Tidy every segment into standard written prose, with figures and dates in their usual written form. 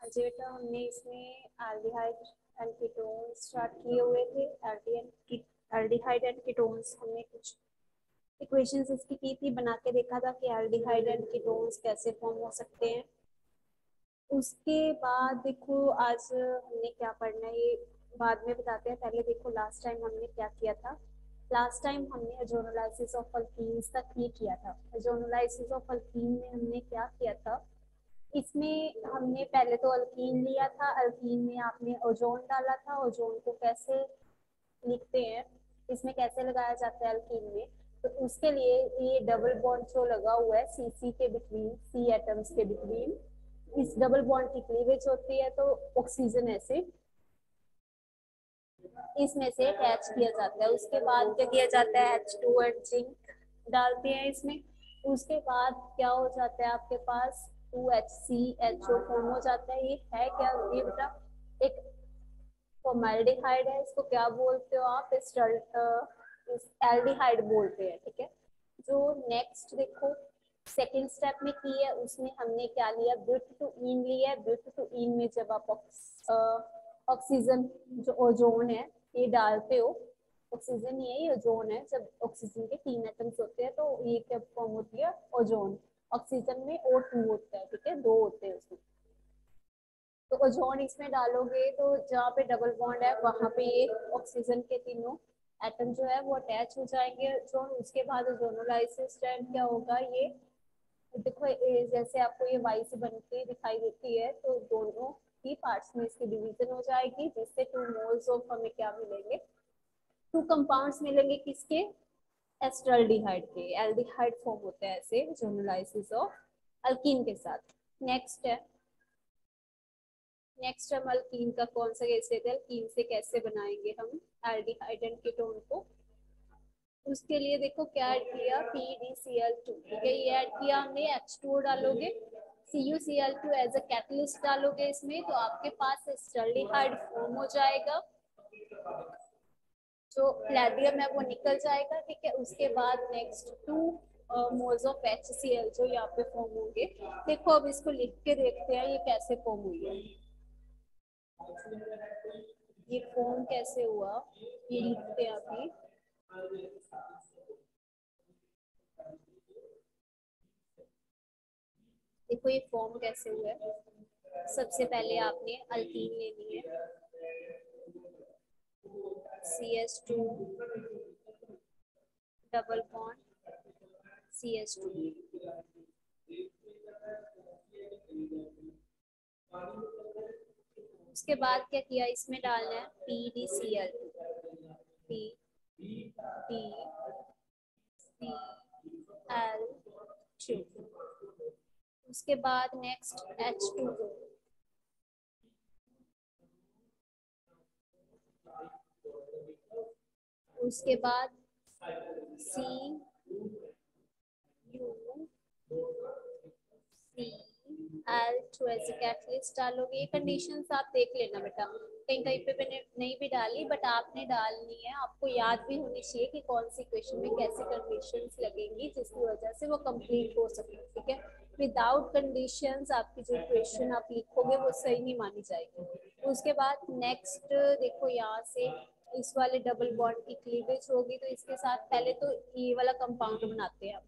आज बेटा हमने इसमें एल्डिहाइड एंड कीटोन्स स्टार्ट किए हुए थे। एल्डिहाइड एंड कीटोन्स हमने कुछ इक्वेशंस इसकी की थी, बना के देखा था कि एल्डिहाइड एंड कीटोन्स कैसे फॉर्म हो सकते हैं। उसके बाद देखो आज हमने क्या पढ़ना है ये बाद में बताते हैं। पहले देखो लास्ट टाइम हमने क्या किया था। लास्ट टाइम हमने अजोनोलाइसिस ऑफ अल्कीन्स तक ये किया था। अजोनोलाइसिस ऑफ अल्कीन में हमने क्या किया था, इसमें हमने पहले तो अल्कीन लिया था। अल्कीन में आपने ओजोन डाला था। ओजोन को कैसे लिखते हैं, इसमें कैसे लगाया जाता है अल्कीन में, तो उसके लिए ये डबल बॉन्ड जो लगा हुआ है सी सी के बिटवीन, सी एटम्स के बिटवीन, इस डबल बॉन्ड की क्लीवेज होती है। तो ऑक्सीजन एसिड इसमें से अटैच किया जाता है। उसके बाद क्या किया जाता है, H2 एंड जिंक डालते हैं इसमें। उसके बाद क्या हो जाता है आपके पास 2HCHO फॉर्म हो जाता है। ये है क्या, ये बेटा एक फॉर्मेल्डिहाइड है। इसको क्या बोलते हो आप, एल्डिहाइड बोलते हैं, ठीक है। जो नेक्स्ट देखो सेकेंड स्टेप में की है, उसमें हमने क्या लिया, ब्यूट टू इन लिया है। ब्यूट टू इन में जब आप ऑक्सीजन जो ओजोन है ये डालते हो, ऑक्सीजन ये ओजोन है। जब ऑक्सीजन के 3 एटम्स होते हैं तो ये क्या फॉर्म होती है, ओजोन। ऑक्सीजन में O2 होता है, ठीक है, 2 होते हैं उसमें। तो ओजोन इसमें डालोगे तो जहाँ पे डबल बॉन्ड है वहां पे ये ऑक्सीजन के तीनों एटम जो है वो अटैच हो जाएंगे ओजोन। उसके बाद ओजोनोलाइसिस स्ट्रैंड क्या होगा, ये देखो जैसे आपको ये वाई से बन के दिखाई देती है, तो दोनों ही पार्ट्स में इसकी डिवीजन हो जाएगी, जिससे 2 मोल्स ऑफ हमें क्या मिलेंगे, 2 कंपाउंड्स मिलेंगे किसके, एस्टल्डिहाइड के। एल्डिहाइड फॉर्म होता है ऐसे ओजोनोलाइसिस ऑफ अल्कीन के साथ। नेक्स्ट है, नेक्स्ट हम अल्कीन का कौन सा केस लेते हैं, अल्कीन से कैसे बनाएंगे हम एल्डिहाइड एंड कीटोन को। उसके लिए देखो क्या ऐड किया, PDCl2, ठीक है, ये ऐड किया हमने। H2O डालोगे, CuCl2 एज अ कैटलिस्ट डालोगे इसमें, तो आपके पास एस्टल्डिहाइड फॉर्म हो जाएगा। जो प्लेटियम है वो निकल जाएगा, ठीक है। उसके बाद नेक्स्ट 2 मोल्स ऑफ HCl जो यहाँ पे फॉर्म होंगे। देखो अब इसको लिख के देखते हैं ये कैसे फॉर्म हुई है, ये फॉर्म कैसे हुआ, ये लिखते हैं अभी। देखो ये फॉर्म कैसे हुआ है। सबसे पहले आपने अल्कीन लेनी है, CH2 डबल बॉन्ड CH2। उसके बाद क्या किया, इसमें डालना है PDCl, PDCl2। उसके बाद नेक्स्ट H2O, उसके बाद CuCl, एज ए कैटलिस्ट डालोगे। ये कंडीशंस आप देख लेना बेटा, कहीं कहीं पे मैंने नहीं भी डाली, बट आपने डालनी है। आपको याद भी होनी चाहिए कि कौन सी इक्वेशन में कैसी कंडीशंस लगेंगी जिसकी वजह से वो कंप्लीट हो सके, ठीक है। विदाउट कंडीशंस आपकी जो इक्वेशन आप लिखोगे वो सही नहीं मानी जाएगी। उसके बाद नेक्स्ट देखो यहाँ से इस वाले डबल बॉन्ड की क्लीवेज होगी, तो इसके साथ पहले तो ये वाला कंपाउंड बनाते हैं।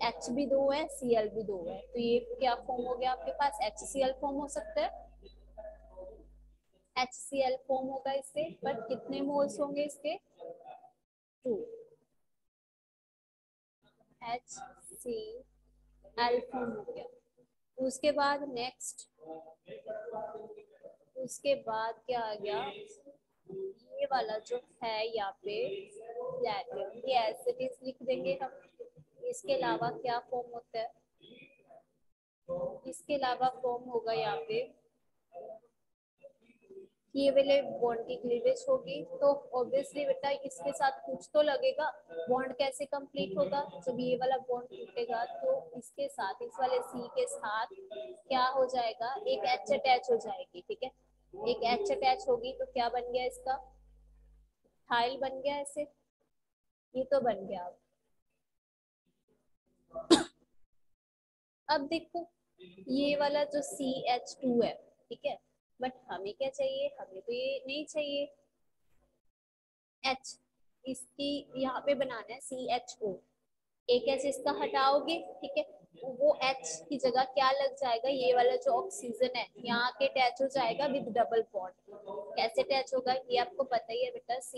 H भी 2 है, Cl भी 2 है, तो ये क्या फॉर्म हो गया आपके पास, HCl फॉर्म हो सकता है। HCl फॉर्म होगा इससे, पर कितने मोल्स होंगे इसके, 2। HCl फॉर्म हो गया। उसके बाद नेक्स्ट, उसके बाद क्या आ गया, ये वाला जो है यहाँ पे प्लेटिनम, ये एज इट लिख देंगे हम। इसके अलावा क्या फॉर्म होता है, इसके अलावा फॉर्म होगा यहाँ पे ये वाले बॉन्ड की क्लीवेज होगी। तो ऑब्वियसली बेटा इसके साथ कुछ तो लगेगा, बॉन्ड कैसे कंप्लीट होगा, जब ये वाला बॉन्ड टूटेगा तो इसके साथ, इस वाले C के साथ क्या हो जाएगा, एक H अटैच हो जाएगी, ठीक है। एक H अटैच होगी तो क्या बन गया इसका, थाइल बन गया ऐसे, ये तो बन गया। अब देखो ये वाला जो CH2 है, ठीक है। बट हमें क्या चाहिए, हमें तो ये नहीं चाहिए। H इसकी यहाँ पे बनाना है CHO, एक H इसका हटाओगे, ठीक है, वो H की जगह क्या लग जाएगा, ये वाला जो ऑक्सीजन है यहाँ के अटैच हो जाएगा विद डबल बॉन्ड। कैसे अटैच होगा ये आपको पता ही है बेटा, C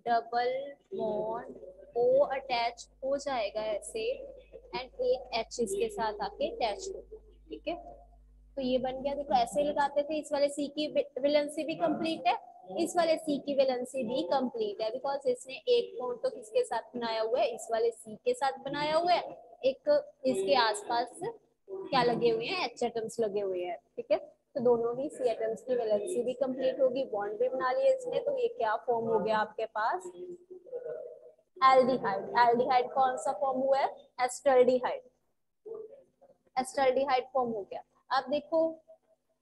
double bond O attach हो जाएगा ऐसे, एंड एक H इसके साथ आके अटैच होगा, ठीक है। तो ये बन गया, देखो ऐसे लगाते थे, इस वाले C की वैलेंसी भी कंप्लीट है, इस वाले C की वैलेंसी भी कंप्लीट है, बिकॉज इसने एक बॉन्ड तो किसके साथ बनाया हुआ है, इस वाले C के साथ बनाया हुआ है, एक इसके आसपास क्या लगे हुए हैं, H एटम्स लगे हुए हैं, ठीक है। तो दोनों ही C एटम्स की वैलेंसी भी कंप्लीट होगी, बॉन्ड भी बना लिया इसने, तो ये क्या फॉर्म हो गया आपके पास, एल्डिहाइड। एल्डिहाइड कौन सा फॉर्म हुआ है, एस्टल्डिहाइड, एस्टल्डिहाइड फॉर्म हो गया। अब देखो,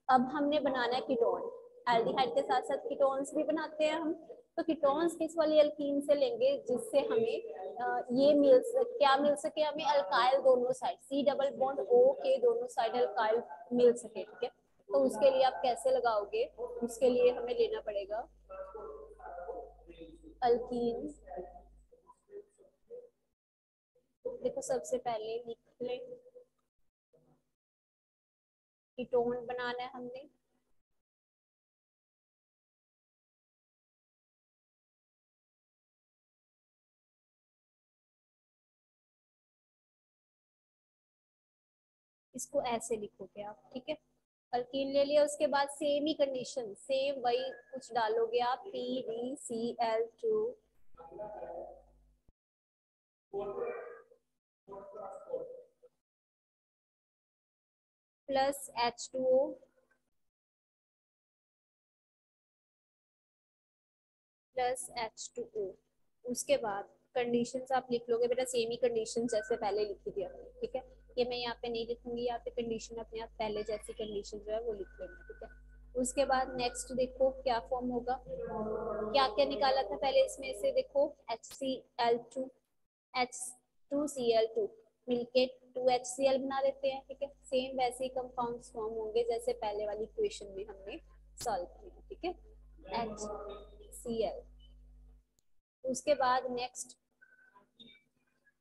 अब हमने बनाना है कीटोन, एल्डिहाइड के साथ साथ कीटोन्स भी बनाते हैं हम, तो कीटोन्स किस वाली एल्कीन से लेंगे जिससे हमें ये क्या मिल सके, हमें अल्काइल दोनों side, C double bond O के दोनों साइड अल्काइल मिल सके, ठीक है। तो उसके लिए आप कैसे लगाओगे, उसके लिए हमें लेना पड़ेगा अल्कीन। देखो सबसे पहले लिख ले, कीटोन बनाना है हमने, इसको ऐसे लिखोगे आप, ठीक है। अल्कीन ले लिया, उसके बाद सेम ही कंडीशन, सेम वही कुछ डालोगे आप, PbCl2 plus H2O plus H2O। उसके बाद कंडीशंस आप लिख लोगे बेटा, सेम ही कंडीशन जैसे पहले लिखी थी हमने, ठीक है। ये मैं यहाँ पे नहीं लिखूंगी, यहाँ पे कंडीशन अपने आप पहले जैसी कंडीशन जो है वो लिख लेंगे, ठीक है। उसके बाद नेक्स्ट देखो क्या फॉर्म होगा, क्या क्या निकाला था पहले इसमें से, देखो HCl2 H2Cl2 मिलके 2HCl बना देते हैं, ठीक है। सेम वैसे ही कंपाउंड्स फॉर्म होंगे जैसे पहले वाली इक्वेशन में हमने सॉल्व किया, ठीक है, HCl। उसके बाद नेक्स्ट,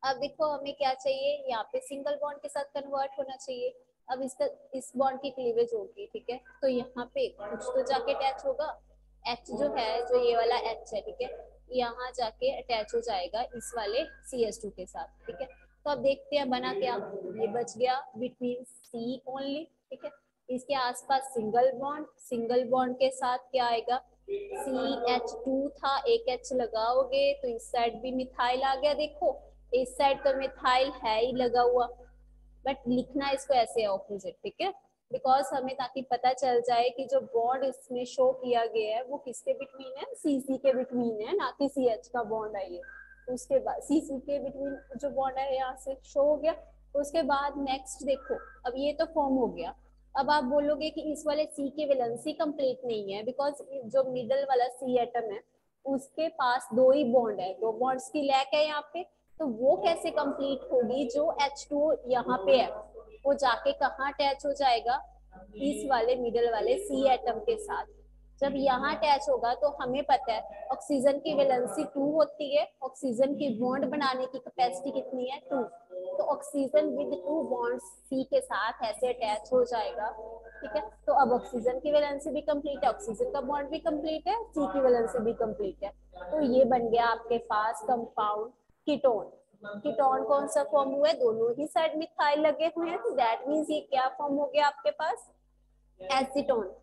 अब देखो हमें क्या चाहिए, यहाँ पे सिंगल बॉन्ड के साथ कन्वर्ट होना चाहिए, अब इसका इस बॉन्ड की क्लीवेज होगी, ठीक है। तो यहाँ पे कुछ तो जाके अटैच होगा, H जो है, जो ये वाला H है, ठीक है, यहाँ जाके अटैच हो जाएगा इस वाले CH2 के साथ, ठीक है। तो अब देखते हैं बना क्या, ये बच गया बिटवीन C ओनली, ठीक है। इसके आसपास सिंगल बॉन्ड, सिंगल बॉन्ड के साथ क्या आएगा, CH2 था, एक H लगाओगे तो इस साइड भी मिथाइल आ गया, देखो इस साइड तो मिथाइल है ही लगा हुआ, बट लिखना इसको ऐसे ऑपोजिट, ठीक है, बिकॉज हमें ताकि पता चल जाए कि जो बॉन्ड इसमें शो किया गया है वो किसके बिटवीन है, CC के बिटवीन है, ना कि CH का बॉन्ड है ये। उसके बाद CC के बिटवीन जो बॉन्ड है यहाँ से शो हो गया। उसके बाद नेक्स्ट देखो, अब ये तो फॉर्म हो गया, अब आप बोलोगे कि इस वाले C की वैलेंसी कंप्लीट नहीं है, बिकॉज जो मिडल वाला C एटम है उसके पास दो ही बॉन्ड है, दो बॉन्ड्स की लैक है यहाँ पे, तो वो कैसे कंप्लीट होगी, जो H2 यहाँ पे है वो जाके कहाँ अटैच हो जाएगा, इस वाले मिडल वाले C एटम के साथ। जब यहाँ अटैच होगा तो हमें पता है ऑक्सीजन की वैलेंसी 2 होती है, ऑक्सीजन की बॉन्ड बनाने की कैपेसिटी कितनी है, 2, तो ऑक्सीजन विद 2 बॉन्ड्स C के साथ ऐसे अटैच हो जाएगा, ठीक है। तो अब ऑक्सीजन की वैलेंसी भी कंप्लीट है, ऑक्सीजन का बॉन्ड भी कंप्लीट है, C की वैलेंसी भी कंप्लीट है, तो ये बन गया आपके पास कंपाउंड कीटोन। कीटोन कौन सा फॉर्म हुआ है, दोनों ही साइड मिथाइल लगे हुए हैं, तो दैट मींस ये क्या फॉर्म हो गया आपके पास, एसीटोन।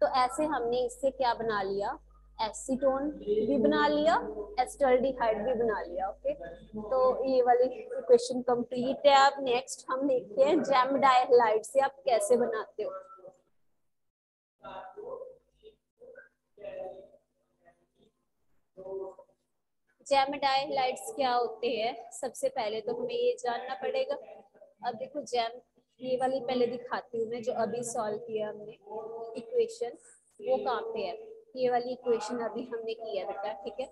तो ऐसे हमने इससे क्या बना लिया, एसीटोन भी बना लिया, एस्टल्डिहाइड भी बना लिया, ओके। तो ये वाली इक्वेशन कंप्लीट है। अब नेक्स्ट हम देखते हैं जैमडाइहाइड से आप कैसे बनाते हो। जैमडाइहाइड्स क्या होते हैं, सबसे पहले तो हमें ये जानना पड़ेगा। अब देखो जैम, ये वाली पहले दिखाती हूँ मैं, जो अभी सॉल्व किया हमने इक्वेशन, वो कहाँ पे है, ये वाली इक्वेशन अभी हमने किया बेटा, ठीक है।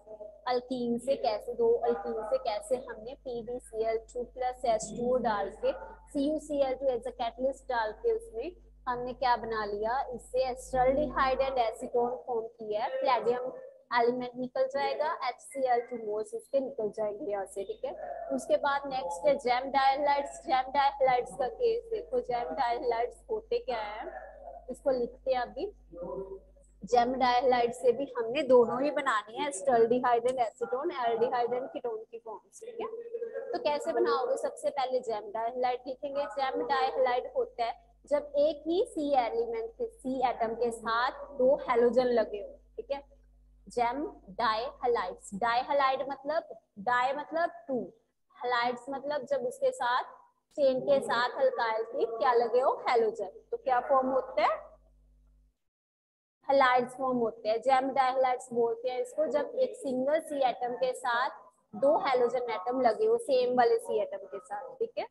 अल्कीन से कैसे, दो अल्कीन से कैसे हमने PbCl2 प्लस H2O डाल के CuCl2 एज अ कैटलिस्ट डाल के उसमें हमने क्या बना लिया, इससे एस्टल्डिहाइड एंड एसीटोन फॉर्म किया है, प्लेडियम एलिमेंट निकल जाएगा, HCl2 मोल्स इसके निकल जाएंगे यहाँ से, ठीक है। उसके बाद नेक्स्ट है जेम डायहाइड्स। जेम डायहाइड्स का केस देखो, जेम डायहाइड्स होते क्या है, इसको लिखते हैं अभी। जेम डायहाइड से भी हमने दोनों ही बनानी है, acetaldehyde and acetone, aldehyde and ketone की फॉर्म्स, ठीक है। तो कैसे बनाओगे, सबसे पहले जेम डायहाइड लिखेंगे। जेम डायहाइड होता है जब एक ही सी एलिमेंट के, सी एटम के साथ दो हेलोजन लगे हो, ठीक है। जेम डायहाइड्स, डायहाइड मतलब, डाई मतलब टू, हाइड्स मतलब जब उसके साथ चेन के साथ अल्काइल की क्या लगे हो, हेलोजन, तो क्या फॉर्म होता है, हैलाइड्स फॉर्म होते हैं। जेम डायहाइड्स बोलते हैं इसको जब एक सिंगल सी एटम के साथ दो हेलोजन एटम लगे हो सेम वाले सी एटम के साथ, ठीक है।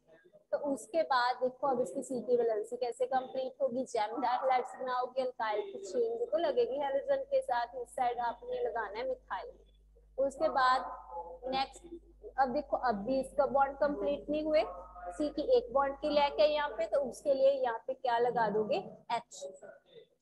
तो उसके बाद देखो अब इसकी सी की वैलेंसी कैसे कंप्लीट होगी, जेम डायहाइड्स बनाओगे, अल्काइल की चेन भी तो लगेगी हेलोजन के साथ, इस साइड आपने लगाना है मिथाइल। उसके बाद नेक्स्ट, अब देखो अब भी इसका बॉन्ड कंप्लीट नहीं हुए, सी की एक बॉन्ड की लेके यहाँ पे, तो उसके लिए यहाँ पे क्या लगा दोगे, एच,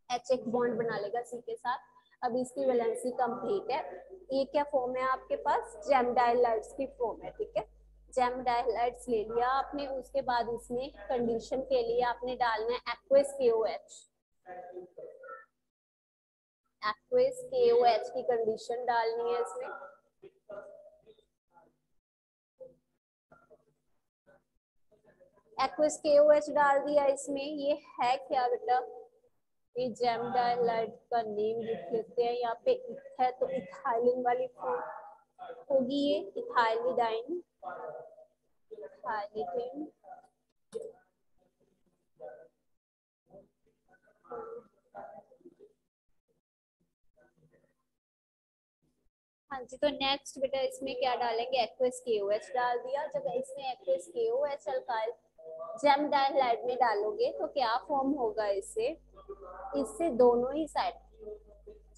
एच एक बॉन्ड बना लेगा सी के साथ। अब इसकी वैलेंसी कंप्लीट है। ये क्या फॉर्म है आपके पास, जेम डायहाइड्स की फॉर्म है, ठीक है। जेम डायहाइड्स ले लिया आपने, उसके बाद इसमें कंडीशन के लिए आपने डालना है एक्वस KOH, एक्वस KOH की कंडीशन डालनी है इसमें। एक्वस KOH डाल दिया इसमें, ये है क्या बेटा, ये जेम डायहाइड का नेम लिख लेते हैं, यहाँ पे इथ है तो इथाइलिन वाली फॉर्म होगी, ये इथाइलिडाइन, इथाइलिडाइन। हाँ जी, तो नेक्स्ट बेटा इसमें क्या डालेंगे, एक्वस KOH डाल दिया। जब इसमें एक्वस KOH अल्काइल जेम डायहाइड में डालोगे तो क्या फॉर्म होगा इससे, इससे दोनों ही साइड,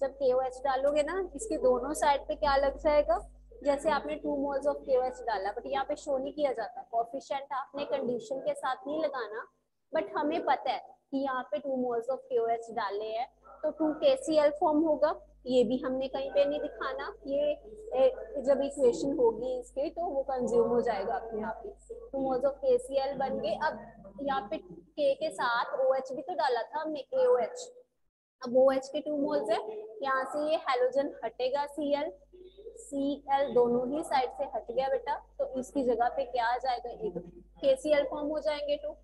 जब KOH डालोगे ना इसके दोनों साइड पे क्या लग जाएगा, जैसे आपने 2 मोल्स ऑफ KOH डाला, बट यहाँ पे शो नहीं किया जाता, कोफिशिएंट आपने कंडीशन के साथ नहीं लगाना, बट हमें पता है कि यहाँ पे 2 मोल्स ऑफ KOH डाले हैं तो 2 KCl फॉर्म होगा, ये भी हमने कहीं पे नहीं दिखाना, ये जब इक्वेशन होगी इसके तो वो कंज्यूम हो जाएगा अपने आप ही, 2 मोल्स ऑफ KCl बन गए। अब यहाँ पे K के साथ OH भी तो डाला था हमने, KOH, अब OH के 2 मोल्स है, यहाँ से ये हेलोजन हटेगा, Cl दोनों ही साइड से हट गया बेटा, तो इसकी जगह पे क्या आ जाएगा, एक KCl फॉर्म हो जाएंगे, टू,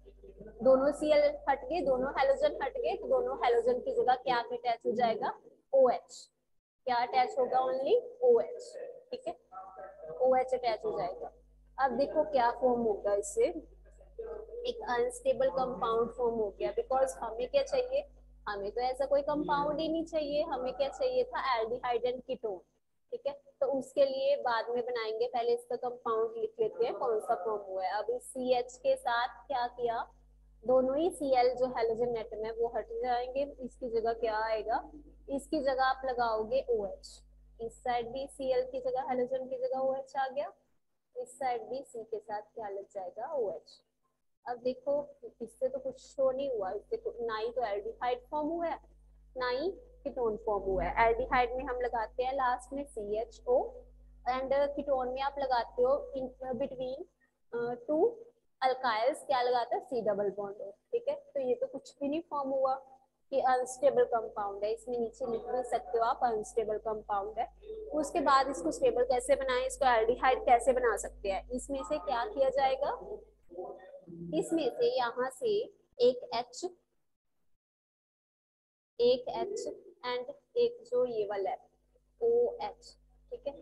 दोनों Cl हट गए, दोनों हेलोजन हट गए, तो दोनों हेलोजन की जगह क्या अटैच हो जाएगा, OH, क्या अटैच होगा, ओनली OH, ठीक है, OH अटैच हो जाएगा। अब देखो क्या फॉर्म होगा इससे, एक अनस्टेबल कंपाउंड फॉर्म हो गया, बिकॉज हमें क्या चाहिए, हमें तो ऐसा कोई कंपाउंड ही नहीं चाहिए, हमें क्या चाहिए था, एल्डिहाइड एंड कीटोन, ठीक है। तो उसके लिए बाद में बनाएंगे, पहले इसका कंपाउंड लिख लेते हैं कौन सा फॉर्म हुआ है। अब इस CH के साथ क्या किया, दोनों ही Cl जो हेलोजन एटम है वो हट जाएंगे, इसकी जगह क्या आएगा, इसकी जगह आप लगाओगे OH, इस साइड भी Cl की जगह हेलोजन की जगह OH आ गया, इस साइड भी C के साथ क्या लग जाएगा, OH। अब देखो इससे तो कुछ शो नहीं हुआ, इससे तो ना ही तो एल्डिहाइड फॉर्म हुआ है ना ही कीटोन फॉर्म हुआ है। एल्डिहाइड में हम लगाते हैं लास्ट में CHO एंड कीटोन में आप लगाते हो इन बिटवीन 2 अल्काइल्स क्या लगाते हैं, C डबल बॉन्ड, ठीक है। तो ये तो कुछ भी नहीं फॉर्म हुआ, ये अनस्टेबल कंपाउंड है, इसमें नीचे लिख भी सकते हो आप, अनस्टेबल कंपाउंड है। उसके बाद इसको स्टेबल कैसे बनाएं, इसको एल्डिहाइड कैसे बना सकते हैं, इसमें से क्या किया जाएगा, इसमें से यहाँ से एक H, एक H एंड एक जो ये वाला है OH, ठीक है,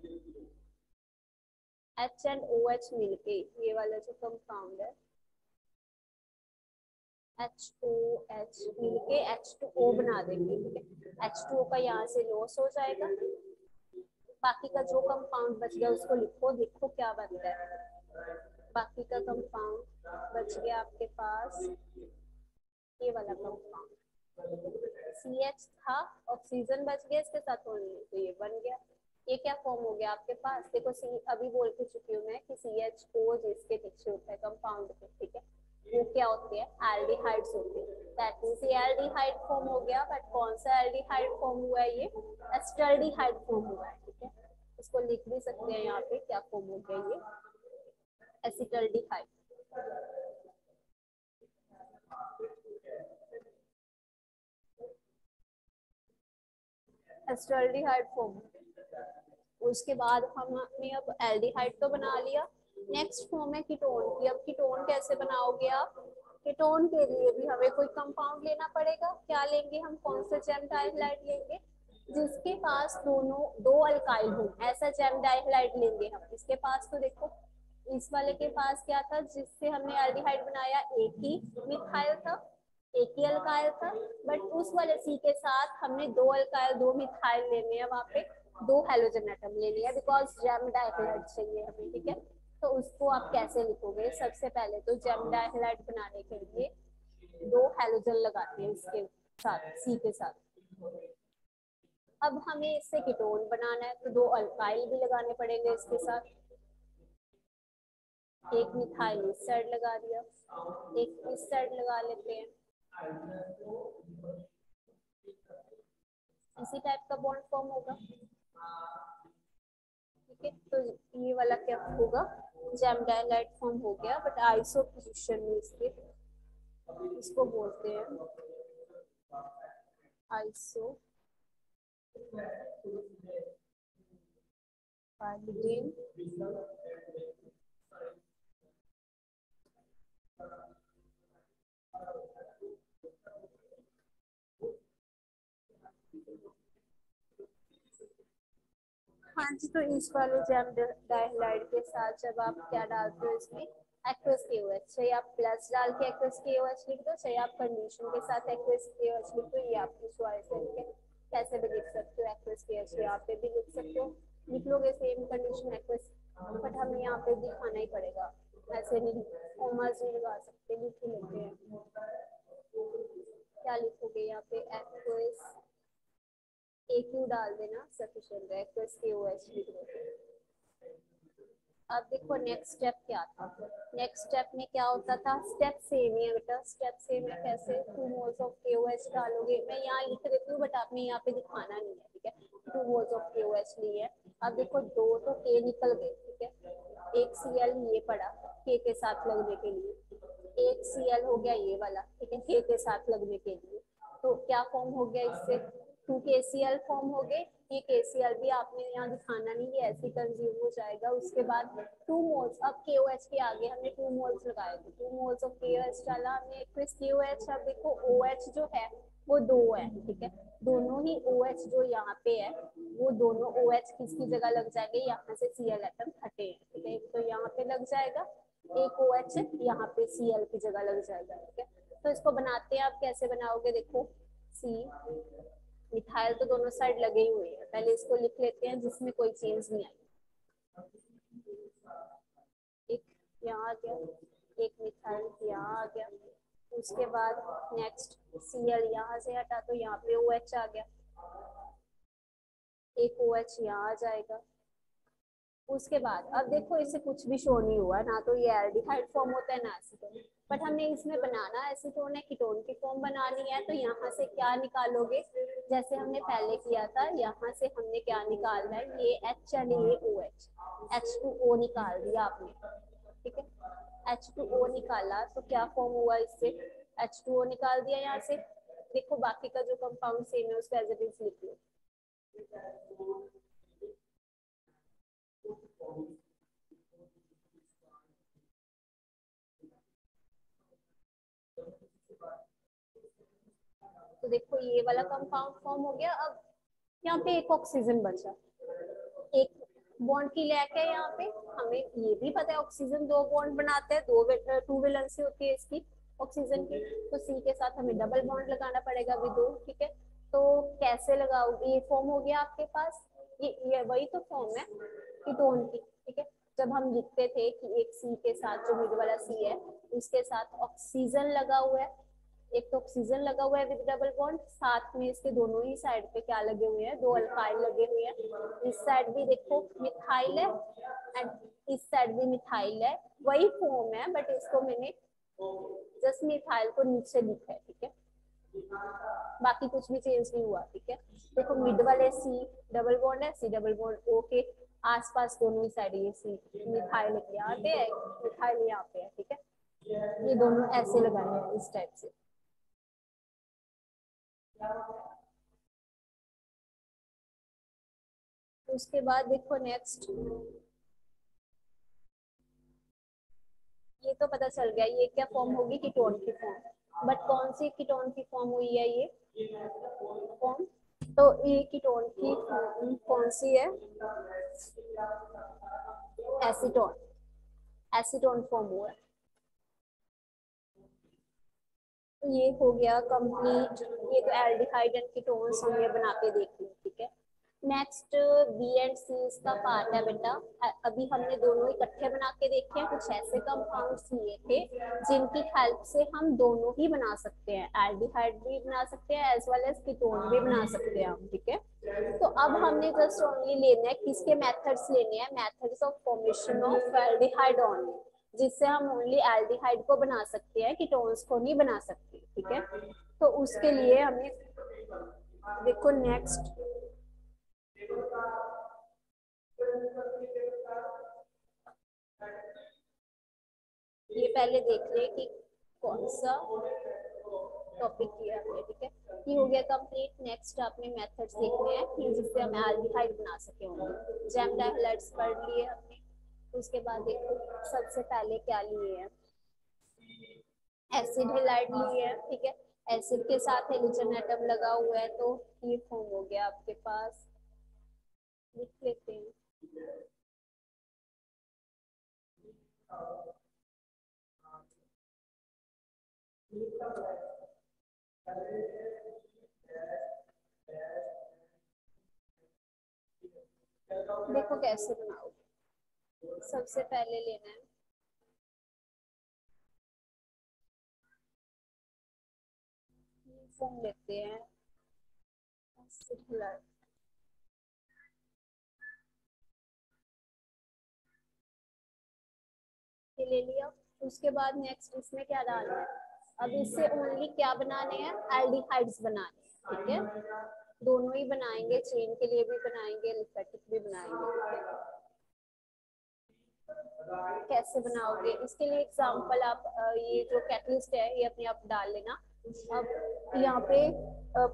H एंड OH मिलके ये वाला जो कंपाउंड है HOH मिलके H2O बना देंगे, ठीक है। H2O का यहाँ से लॉस हो जाएगा, बाकी का जो कंपाउंड बच गया उसको लिखो, देखो क्या बनता है, बाकी का कंपाउंड बच गया आपके पास ये वाला कंपाउंड, CH था, ऑक्सीजन बच गया इसके साथ ओनली, तो ये बन गया, ये क्या फॉर्म हो गया आपके पास, देखो सी अभी बोल के चुकी हूँ मैं कि CHO जिसके पीछे होता है कंपाउंड के, ठीक है, वो क्या होते हैं, एल्डिहाइड्स होते हैं। दैट मींस ये एल्डिहाइड फॉर्म हो गया, बट कौन सा एल्डिहाइड फॉर्म हुआ है, ये एस्टल्डिहाइड फॉर्म हुआ है, ठीक है। इसको लिख भी सकते हैं यहाँ पे, क्या फॉर्म हो गया ये, एसिटल्डिहाइड। Acetaldehyde form. उसके बाद हमने अब एल्डिहाइड तो बना लिया, नेक्स्ट फॉर्म है कीटोन की। अब कीटोन कैसे बनाओगे आप, कीटोन के लिए भी हमें कोई कंपाउंड लेना पड़ेगा। क्या लेंगे हम, कौन सा जेम डाइहाइड लेंगे, जिसके पास दोनों दो अल्काइल हो, ऐसा जेम डाइहाइड लेंगे हम। इसके पास तो देखो इस वाले के पास क्या था, जिससे हमने एल्डिहाइड बनाया, एक ही मिथाइल था, एक ही अल्काइल था, बट उस वाले सी के साथ हमने दो अल्काइल दो मिथाइल लेने हैं, वहां पे दो हेलोजन एटम ले लिया, बिकॉज जेम डाइहाइड चाहिए हमें, ठीक है। तो उसको आप कैसे लिखोगे, सबसे पहले तो जेम डाइहाइड बनाने के लिए दो हेलोजन लगाते हैं इसके साथ, सी के साथ। अब हमें इससे कीटोन बनाना है, तो दो अल्काइल भी लगाने पड़ेंगे इसके साथ, एक मिथाइल इस साइड लगा दिया, एक इस साइड लगा लेते हैं, इसी टाइप का बॉन्ड फॉर्म होगा, ठीक है। तो ये वाला क्या होगा, जेम डाइहाइड फॉर्म हो गया, बट आइसो पोजीशन में इसके, इसको बोलते हैं आइसो पाइरिडिन हाँ जी। तो इस वाले जेम डाइहाइड के साथ जब आप क्या डालते हो इसमें, एक्वस KOH, चाहे आप प्लस डाल के एक्वस KOH लिख दो, चाहे आप कंडीशन के साथ एक्वस KOH लिख दो, ये आपकी चॉइस है, ठीक है। कैसे भी लिख सकते हो एक्वस KOH, यहाँ पे भी लिख सकते हो, लिख लोगे सेम कंडीशन एक्वस, बट हमें यहाँ पे दिखाना ही पड़ेगा, ऐसे नहीं कॉमर्स नहीं लगा सकते, लिख ही लेते हैं। क्या लिखोगे यहाँ पे, एक्वस AQ डाल देना सफिशिएंट है, एक्वस KOH लिख दो। अब देखो नेक्स्ट स्टेप क्या था, नेक्स्ट स्टेप में क्या होता था, स्टेप सेम ही है बेटा, स्टेप सेम है, कैसे 2 मोल्स ऑफ KOH डालोगे, मैं यहाँ लिख देती हूँ बट आपने यहाँ पे दिखाना नहीं है, ठीक है। 2 मोल्स ऑफ KOH ली है, अब देखो दो तो K निकल गए, ठीक है, एक Cl ये पड़ा K के साथ लगने के लिए, एक Cl हो गया ये वाला, ठीक है, K के साथ लगने के लिए, तो क्या फॉर्म हो गया इससे, 2 KCl फॉर्म हो गए। ये KCl भी आपने यहाँ दिखाना नहीं, ये ऐसे कंज्यूम हो जाएगा। उसके बाद 2 मोल्स, अब KOH के आगे हमने 2 मोल्स लगाए थे, 2 मोल्स ऑफ KOH डाला हमने, एक्वस KOH। अब देखो OH जो है वो 2 है, ठीक है, दोनों ही OH जो यहाँ पे है वो दोनों OH किसकी जगह लग जाएंगे, यहाँ से Cl एटम हटे हैं, ठीक है, एक तो यहाँ पे लग जाएगा, एक OH यहाँ पे Cl की जगह लग जाएगा, ठीक है। तो इसको बनाते हैं, आप कैसे बनाओगे, देखो C मिथाइल तो दोनों साइड लगे ही हुए हैं, पहले इसको लिख लेते हैं जिसमें कोई चेंज नहीं आई, एक यहाँ आ गया, एक मिथाइल यहाँ आ गया, उसके बाद नेक्स्ट Cl यहाँ से हटा तो यहाँ पे OH आ गया, एक OH यहाँ आ जाएगा। उसके बाद अब देखो इसे कुछ भी शो नहीं हुआ ना, तो ये एल्डिहाइड फॉर्म होता है ना एसीटोन, बट हमें इसमें बनाना एसीटोन है, कीटोन की फॉर्म बनानी है, तो यहाँ से क्या निकालोगे, जैसे हमने पहले किया था, यहाँ से हमने क्या निकालना है, ये H एंड ये OH, H2O निकाल दिया आपने, ठीक है, H2O निकाला तो क्या फॉर्म हुआ इससे, H2O निकाल दिया यहाँ से, देखो बाकी का जो कंपाउंड सेम है उसको एज इट इज लिख लो। तो देखो ये वाला कंपाउंड फॉर्म हो गया। अब यहाँ पे एक ऑक्सीजन बचा, एक बॉन्ड की लैक है यहाँ पे, हमें ये भी पता है ऑक्सीजन दो बॉन्ड बनाते हैं, दो 2 वैलेंसी होती है इसकी ऑक्सीजन की, तो सी के साथ हमें डबल बॉन्ड लगाना पड़ेगा अभी दो, ठीक है। तो कैसे लगाओगे, ये फॉर्म हो गया आपके पास, ये वही तो फॉर्म है कीटोन की, ठीक है। जब हम लिखते थे कि एक सी के साथ जो मिड वाला सी है उसके साथ ऑक्सीजन लगा हुआ है, एक तो ऑक्सीजन लगा हुआ है विद डबल बॉन्ड, साथ में इसके दोनों ही साइड पे क्या लगे हुए हैं, दो अल्काइल लगे हुए हैं, इस साइड भी देखो मिथाइल है एंड इस साइड भी मिथाइल है, वही फॉर्म है बट इसको मैंने जस्ट मिथाइल को नीचे लिखा है, ठीक है। बाकी कुछ भी चेंज नहीं हुआ, ठीक है। देखो मिड वाले सी डबल बॉन्ड है, सी डबल बॉन्ड ओ के आसपास दोनों ही साइड ये सी मिथाइल यहाँ पे है, मिथाइल यहाँ पे है, ठीक है। ये दोनों ऐसे लगाने हैं इस टाइप से। उसके बाद देखो नेक्स्ट, ये तो पता चल गया ये क्या फॉर्म होगी, कीटोन की फॉर्म। बट कौन सी कीटोन की फॉर्म हुई है ये फॉर्म, तो ये कीटोन की कौन सी है, एसीटोन, एसीटोन फॉर्म हुआ है। तो ये हो गया कंप्लीट, ये तो एल्डिहाइड एंड कीटोन्स हम ये बना के देख लिए, ठीक है। नेक्स्ट बी एंड सी का पार्ट है बेटा। अभी हमने दोनों इकट्ठे बना के देखे हैं, कुछ ऐसे कंपाउंड्स लिए थे जिनकी हेल्प से हम दोनों ही बना सकते हैं, एल्डिहाइड भी बना सकते हैं एज वेल एज कीटोन भी बना सकते हैं हम, ठीक है। तो अब हमने जस्ट ओनली लेना है किसके मेथड्स लेने हैं, methods of formation of aldehyde only, जिससे हम ओनली एल्डिहाइड को बना सकते हैं, कीटोन्स को नहीं बना सकते, ठीक है। तो उसके लिए हमें देखो नेक्स्ट, ये पहले देख ले कि कौन सा टॉपिक किया हमने, ठीक है। ये हो गया कंप्लीट। नेक्स्ट आपने मेथड्स देखने हैं कि जिससे हम एल्डिहाइड बना सके होंगे। जैम डाइहैलाइड्स पढ़ लिए हमने। उसके बाद देखो सबसे पहले क्या लिए हैं, एसिड हैलाइड लिए है, ठीक है। एसिड के साथ हेलोजन एटम लगा हुआ है, तो ये फॉर्म हो गया आपके पास, लिख लेते हैं। देखो कैसे बनाओगे, सबसे पहले लेना है फॉर्म लेते हैं एसिड हैलाइड, ये ले लिया। उसके बाद नेक्स्ट इसमें क्या डालना है, अब इससे ओनली क्या बनाने हैं, एल्डिहाइड्स बनाने हैं, ठीक है। दोनों ही बनाएंगे, चेन के लिए भी बनाएंगे, एलिफेटिक भी बनाएंगे। कैसे बनाओगे, इसके लिए एग्जांपल आप ये जो कैटलिस्ट है ये अपने आप डाल लेना। अब यहाँ पे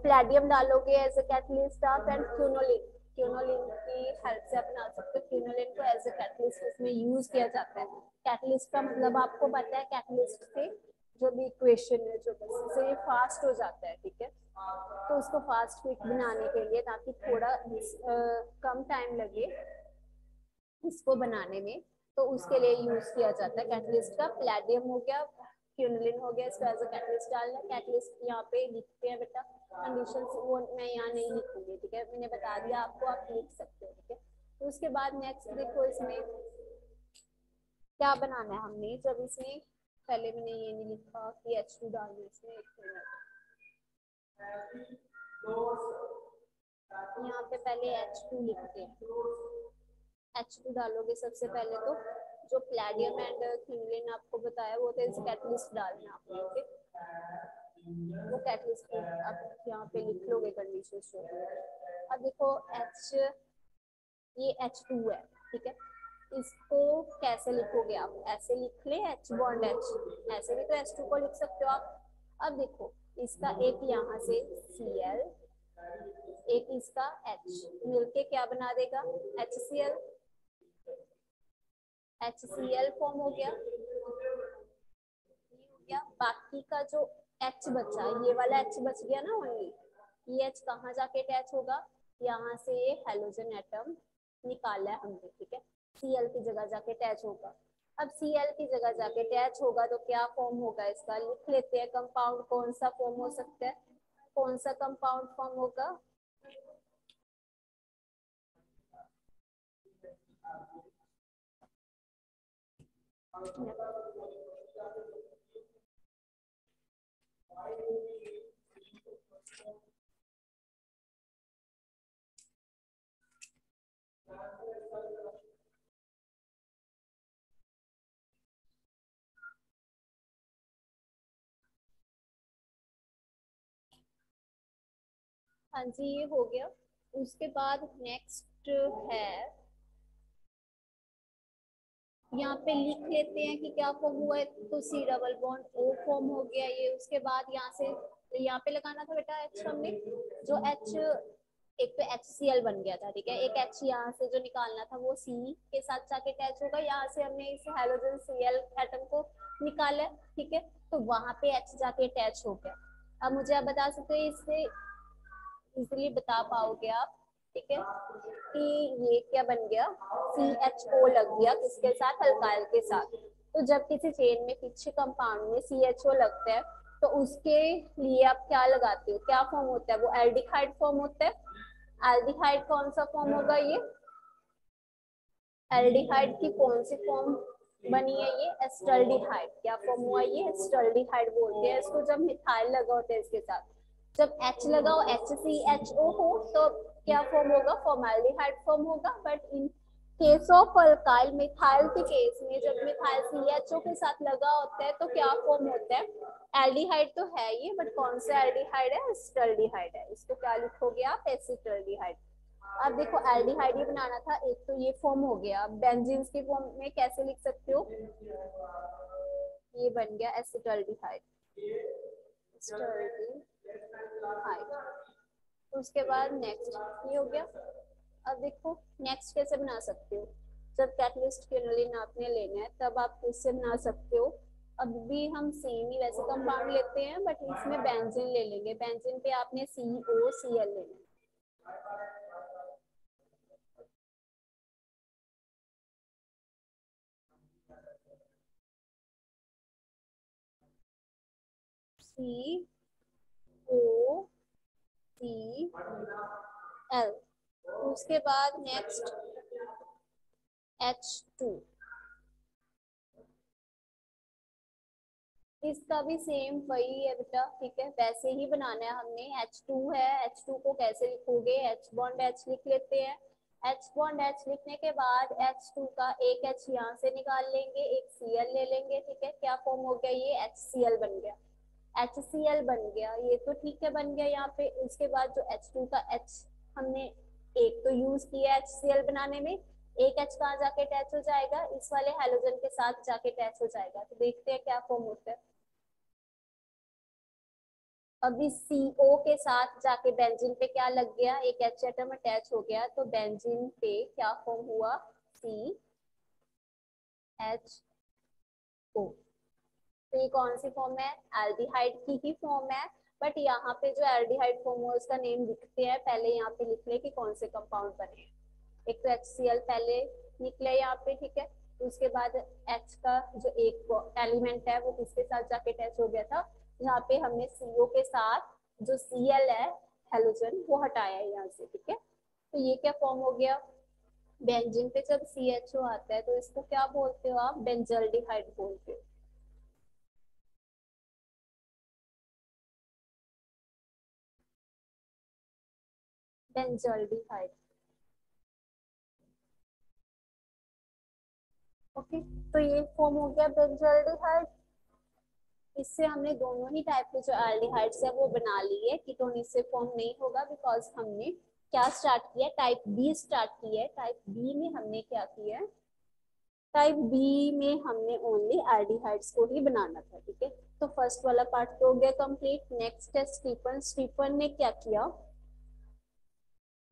प्लेडियम डालोगे एज अ कैटलिस्ट आप, एंड क्यूनोलिन, क्यूनोलिन की हेल्प से आप बना सकते हो। क्यूनोलिन को एज अ कैटलिस्ट इसमें यूज किया जाता है। कैटलिस्ट का मतलब आपको पता है, कैटलिस्ट से जो भी इक्वेशन है जो बस से ये फास्ट हो जाता है, ठीक है। तो उसको फास्ट क्विक बनाने के लिए, ताकि थोड़ा कम टाइम लगे इसको बनाने में, तो उसके लिए यूज किया जाता है कैटलिस्ट का। प्लेडियम हो गया, क्यूनोलिन हो गया, इसको एज अ कैटलिस्ट डालना है। कैटलिस्ट यहाँ पे लिखते हैं बेटा कंडीशन, वो मैं यहाँ नहीं लिखूंगी, ठीक है, मैंने बता दिया आपको, आप लिख सकते हो, ठीक है। तो उसके बाद नेक्स्ट देखो इसमें क्या बनाना है हमने, जब इसमें पहले मैंने ये नहीं लिखा कि H2 डालना है इसमें, एक मिनट, यहाँ पे पहले H2 लिखते हैं। H2 डालोगे सबसे पहले, तो जो प्लेडियम एंड क्यूनोलिन आपको बताया वो तो कैटलिस्ट डालना है आपने, ओके। वो कैटलिस्ट आप यहाँ पे लिख लोगे कंडीशन शो। अब देखो H, ये H2 है, ठीक है। इसको कैसे लिखोगे आप, ऐसे लिख ले H बॉन्ड H, ऐसे भी तो H2 को लिख सकते हो आप। अब देखो इसका एक यहाँ से Cl, एक इसका H मिलके क्या बना देगा, HCl, HCl फॉर्म हो गया, ये हो गया। बाकी का जो H बचा, ये वाला H बच गया ना ओनली, ये H कहाँ जाके अटैच होगा, यहाँ से ये हेलोजन एटम निकाला है हमने, ठीक है। Cl की जगह जाके अटैच होगा। अब Cl की जगह जाके अटैच होगा तो क्या फॉर्म होगा इसका, लिख लेते हैं कंपाउंड कौन सा फॉर्म हो सकता है, कौन सा कंपाउंड फॉर्म होगा, हाँ जी ये हो गया। उसके बाद नेक्स्ट है, यहाँ पे लिख लेते हैं कि क्या फॉर्म हुआ है। तो C double bond O form हो गया ये। उसके बाद यहाँ से यहाँ पे लगाना था बेटा एच हमने, जो एच एक तो एच सी एल बन गया था, ठीक है। एक एच यहाँ से जो निकालना था वो सी के साथ जाके अटैच होगा। यहाँ से हमने इस हाइड्रोजन सी एल एटम को निकाला, ठीक है। तो वहां पे एच जाके अटैच हो गया। अब मुझे आप बता सकते हो, इससे इजिली बता पाओगे आप, ठीक है, कि ये क्या बन गया, सी एच ओ लग गया किसके साथ, अल्काइल के साथ। तो जब किसी चेन में पीछे कंपाउंड में सी एच ओ लगता है तो उसके लिए आप क्या लगाते हो, क्या फॉर्म होता है, वो एल्डिहाइड फॉर्म होता है। एल्डिहाइड कौन सा फॉर्म होगा ये, एल्डिहाइड की कौन सी फॉर्म बनी है ये, एस्टल्डिहाइड। क्या फॉर्म हुआ ये, एस्टल्डिहाइड बोलते हैं इसको जब मिथाइल लगा होता है इसके साथ। जब H लगा हो, HCHO हो, तो क्या फॉर्म होगा, फॉर्मेल्डिहाइड फॉर्म होगा। But in case of alkyl methyl के केस में जब मिथाइल CHO के साथ लगा होता है तो क्या फॉर्म होता है, एल्डिहाइड तो है ये, बट कौन सा एल्डिहाइड है, एसिटाल्डिहाइड है। इसको क्या लिखोगे आप, एसिटाल्डिहाइड। अब देखो एल्डिहाइड ही बनाना था, एक तो ये फॉर्म हो गया। बेंजीन की फॉर्म में कैसे लिख सकते हो, ये बन गया एसिटाल्डिहाइड, एसिटाल्डिहाइड। उसके बाद नेक्स्ट ये हो गया। अब देखो नेक्स्ट कैसे बना सकते हो, जब कैटलिस्ट के एनालिन आपने लेना है तब आप किससे बना सकते हो। अब भी हम सेम ही वैसे कंपाउंड लेते हैं, बट इसमें बेंजीन ले लेंगे। बेंजीन पे आपने COCl लेना है। COCl। उसके बाद नेक्स्ट H2। इसका भी सेम वही है बेटा, ठीक है, वैसे ही बनाना है हमने। H2 है, H2 को कैसे लिखोगे, H बॉन्ड H लिख लेते हैं। H बॉन्ड H लिखने के बाद H2 का एक H यहाँ से निकाल लेंगे, एक Cl ले लेंगे, ठीक है। क्या फॉर्म हो गया ये, HCl बन गया, HCl बन गया ये तो, ठीक है, बन गया यहाँ पे। उसके बाद जो H2 का H हमने एक तो यूज किया HCl बनाने में, एक H कहाँ जाके अटैच हो जाएगा, इस वाले हेलोजन के साथ जाके अटैच हो जाएगा। तो देखते हैं क्या फॉर्म होता है। अभी CO के साथ जाके बेंजीन पे क्या लग गया, एक H एटम अटैच हो गया। तो बेंजीन पे क्या फॉर्म हुआ, CHO। तो ये कौन सी फॉर्म है, एल्डिहाइड की ही फॉर्म है। बट यहाँ पे जो एल्डिहाइड फॉर्म हुआ उसका नेम लिखते हैं पहले, यहाँ पे लिख ले कि कौन से कंपाउंड बने हैं। एक तो HCl पहले निकले यहाँ पे, ठीक है। उसके बाद H का जो एक एलिमेंट है वो किसके साथ जाके अटैच हो गया था, यहाँ पे हमने CO के साथ जो Cl है हेलोजन वो हटाया है यहाँ से, ठीक है। तो ये क्या फॉर्म हो गया, बेंजीन पे जब CHO आता है तो इसको क्या बोलते हो आप, बेंजल्डिहाइड बोलते हो। Benzaldehyde, okay. तो ये फॉर्म हो गया बेंजल्डिहाइड। इससे हमने दोनों ही टाइप के जो एल्डिहाइड्स है वो बना लिए। कीटोन इससे फॉर्म नहीं होगा बिकॉज हमने क्या स्टार्ट किया, टाइप बी स्टार्ट किया है। टाइप बी में हमने क्या किया है, टाइप बी में हमने ओनली एल्डिहाइड्स को ही बनाना था, ठीक है। तो फर्स्ट वाला पार्ट तो हो गया कंप्लीट। नेक्स्ट है स्टीफन। स्टीफन ने क्या किया,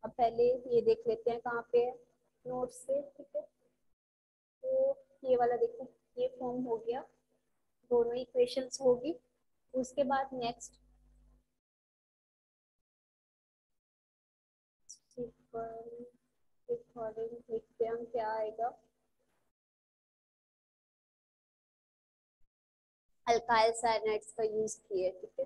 अब पहले ये देख लेते हैं कहाँ पे है नोट से, ठीक है। तो ये वाला देखो, ये फॉर्म हो गया, दोनों इक्वेशंस होगी। उसके बाद नेक्स्ट देखते हैं हम क्या आएगा। अल्काइल साइनाइड्स का यूज किए, ठीक है।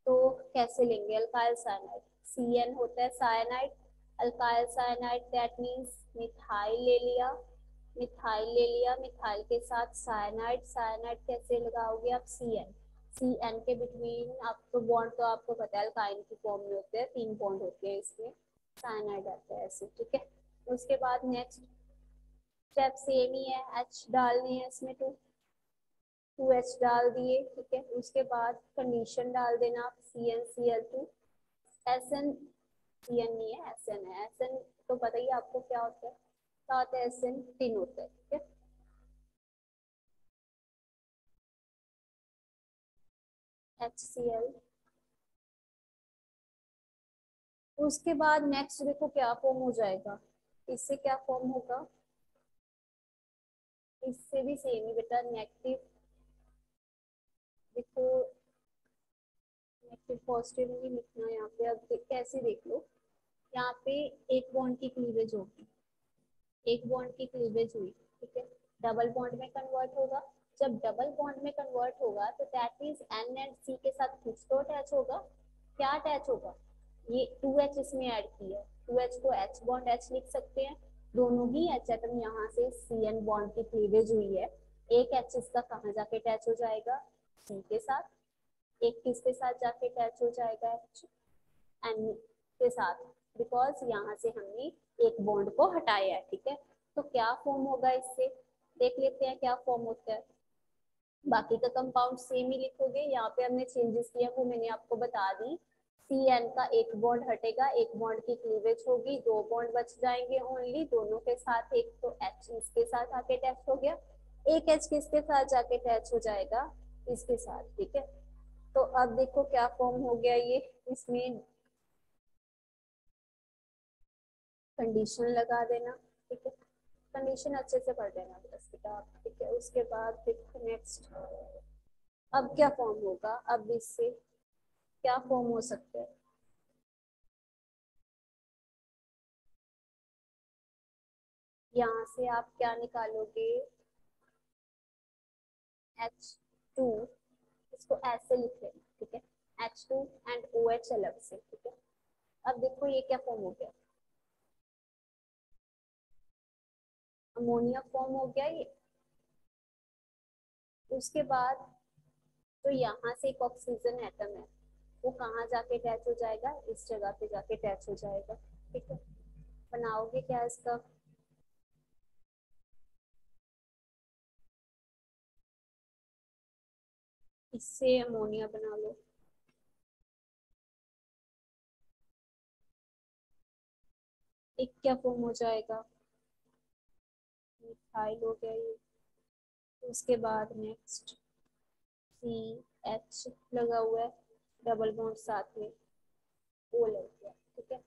तो कैसे लेंगे अल्काइल साइनाइड, CN होता है cyanide, alkyl cyanide that means methyl ले लिया, मिथाइल ले लिया, मिथाइल के साथ साइनाइड। साइनाइड कैसे लगाओगे आप, CN, CN के बिटवीन आप तो बॉन्ड तो आपको पता है अल्काइन की फॉर्म में होते हैं, 3 बॉन्ड होते हैं इसमें, साइनाइड आता है ऐसे, ठीक है। उसके बाद नेक्स्ट स्टेप सेम ही है, H डालने हैं इसमें, 2H डाल दिए, ठीक है। उसके बाद कंडीशन डाल देना आप, CnCl2 SN CN नहीं है, SN है। SN तो पता ही है आपको क्या होता है, क्या होता है, SN टिन होता है, ठीक है। HCl। उसके बाद नेक्स्ट देखो क्या फॉर्म हो जाएगा, इससे क्या फॉर्म होगा, इससे भी सेम ही बेटा, नेगेटिव, देखो नेगेटिव पॉजिटिव नहीं लिखना यहाँ पे, अब कैसे देख लो, यहाँ पे एक बॉन्ड की क्लीवेज होगी, एक बॉन्ड की क्लीवेज हुई, ठीक है, डबल बॉन्ड में कन्वर्ट होगा। जब डबल बॉन्ड में कन्वर्ट होगा तो that means N and C के साथ कुछ तो अटैच होगा, क्या अटैच होगा, ये 2H इसमें ऐड किया है, 2H को H बॉन्ड H लिख सकते हैं, दोनों ही H एटम यहाँ से CN बॉन्ड की क्लीवेज हुई है, एक H इसका कहाँ जाके अटैच हो जाएगा, C के साथ, एक किसके साथ जाके अटैच हो जाएगा, H N के साथ, बिकॉज यहाँ से हमने एक बॉन्ड को हटाया है, ठीक है। तो क्या फॉर्म होगा इससे, देख लेते हैं क्या फॉर्म होता है। बाकी का कंपाउंड सेम ही लिखोगे, यहाँ पे हमने चेंजेस किया वो मैंने आपको बता दी। CN का एक बॉन्ड हटेगा, एक बॉन्ड की क्लीवेज होगी, दो बॉन्ड बच जाएंगे ओनली, दोनों के साथ, एक तो H इसके साथ आके अटैच हो गया, एक H किसके साथ जाके अटैच हो जाएगा, इसके साथ, ठीक है। तो अब देखो क्या फॉर्म हो गया ये, इसमें कंडीशन लगा देना, ठीक है, कंडीशन अच्छे से पढ़ लेना बस बेटा आप, ठीक है। उसके बाद देखो नेक्स्ट, अब क्या फॉर्म होगा, अब इससे क्या फॉर्म हो सकता है, यहाँ से आप क्या निकालोगे, H2, इसको ऐसे लिख लेना, ठीक है, H2 एंड OH अलग से, ठीक है। अब देखो ये क्या फॉर्म हो गया, अमोनिया फॉर्म हो गया ये। उसके बाद तो यहाँ से एक ऑक्सीजन एटम है, वो कहाँ जाके अटैच हो जाएगा, इस जगह पे जाके अटैच हो जाएगा, ठीक है। बनाओगे क्या इसका, इससे अमोनिया बना लो, एक क्या फॉर्म हो जाएगा, मिथाइल हो गया ये। उसके बाद नेक्स्ट CH लगा हुआ है, डबल बॉन्ड साथ में O लग गया, ठीक है।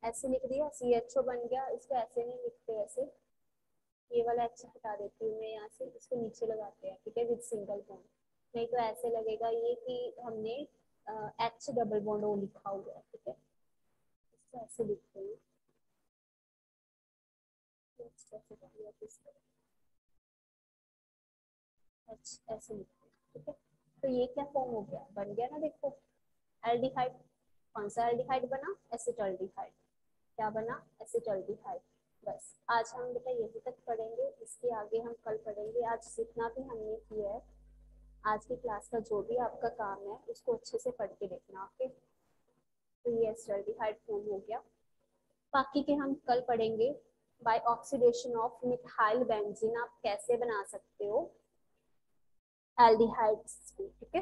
ऐसे लिख दिया, CHO बन गया, इसको ऐसे नहीं लिखते, ऐसे ये वाला H हटा देती हूँ मैं यहाँ से, इसको नीचे लगाते हैं, ठीक है, विद सिंगल बॉन्ड, नहीं तो ऐसे लगेगा ये कि हमने H डबल बॉन्ड O लिखा हुआ है, ठीक है, इसको ऐसे लिखते हैं, ऐसे लिखते हैं, ठीक है। तो ये क्या फॉर्म हो गया, बन गया ना, देखो एल्डिहाइड, कौन सा एल्डिहाइड बना, एसिटाल्डिहाइड, क्या बना, एसिटाल्डिहाइड। बस आज हम बेटा यही तक पढ़ेंगे, इसके आगे हम कल पढ़ेंगे, आज जितना भी हमने किया है, आज की क्लास का जो भी आपका काम है उसको अच्छे से पढ़ के देखना, ओके। तो ये एसिटाल्डिहाइड फॉर्म हो गया, बाकी के हम कल पढ़ेंगे। By oxidation of methyl benzene आप कैसे बना सकते हो एल्डिहाइड्स, ठीक है।